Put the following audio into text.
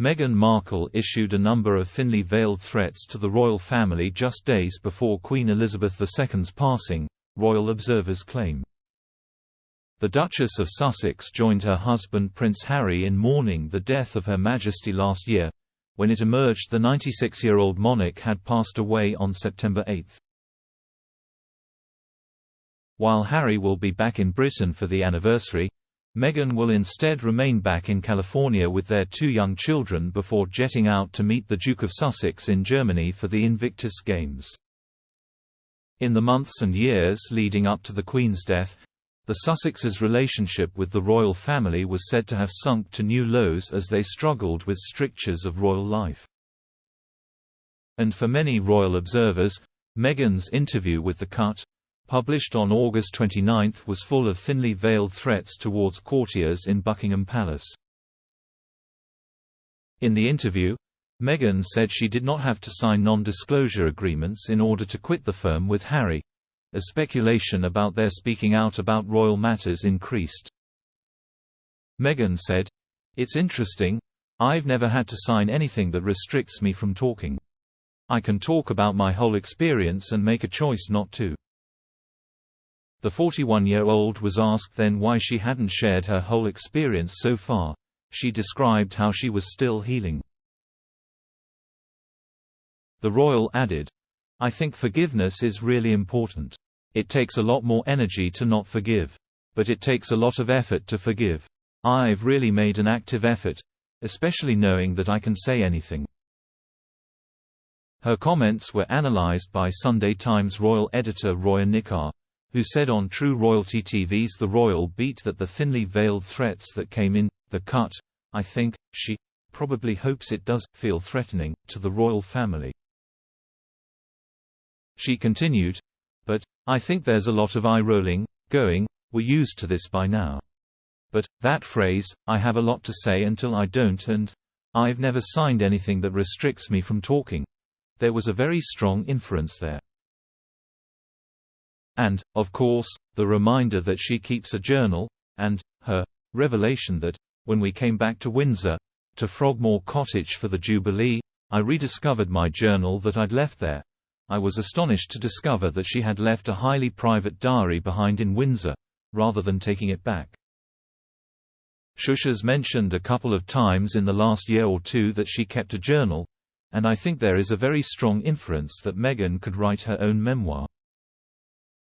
Meghan Markle issued a number of thinly veiled threats to the royal family just days before Queen Elizabeth II's passing, royal observers claim. The Duchess of Sussex joined her husband Prince Harry in mourning the death of Her Majesty last year, when it emerged the 96-year-old monarch had passed away on September 8. While Harry will be back in Britain for the anniversary, Meghan will instead remain back in California with their 2 young children before jetting out to meet the Duke of Sussex in Germany for the Invictus Games. In the months and years leading up to the Queen's death, the Sussexes' relationship with the royal family was said to have sunk to new lows as they struggled with strictures of royal life. And for many royal observers, Meghan's interview with The Cut, published on August 29, was full of thinly veiled threats towards courtiers in Buckingham Palace. In the interview, Meghan said she did not have to sign non-disclosure agreements in order to quit the firm with Harry, as speculation about their speaking out about royal matters increased. Meghan said, "It's interesting, I've never had to sign anything that restricts me from talking. I can talk about my whole experience and make a choice not to." The 41-year-old was asked then why she hadn't shared her whole experience so far. She described how she was still healing. The royal added, "I think forgiveness is really important. It takes a lot more energy to not forgive. But it takes a lot of effort to forgive. I've really made an active effort, especially knowing that I can say anything." Her comments were analyzed by Sunday Times royal editor Roya Nikar, who said on True Royalty TV's The Royal Beat that the thinly veiled threats that came in The Cut, "I think, she probably hopes it does feel threatening to the royal family." She continued, "But I think there's a lot of eye-rolling, going, we're used to this by now. But that phrase, I have a lot to say until I don't, and I've never signed anything that restricts me from talking. There was a very strong inference there." And, of course, the reminder that she keeps a journal, and her revelation that, when we came back to Windsor, to Frogmore Cottage for the Jubilee, I rediscovered my journal that I'd left there. I was astonished to discover that she had left a highly private diary behind in Windsor, rather than taking it back. Shush has mentioned a couple of times in the last year or two that she kept a journal, and I think there is a very strong inference that Meghan could write her own memoir.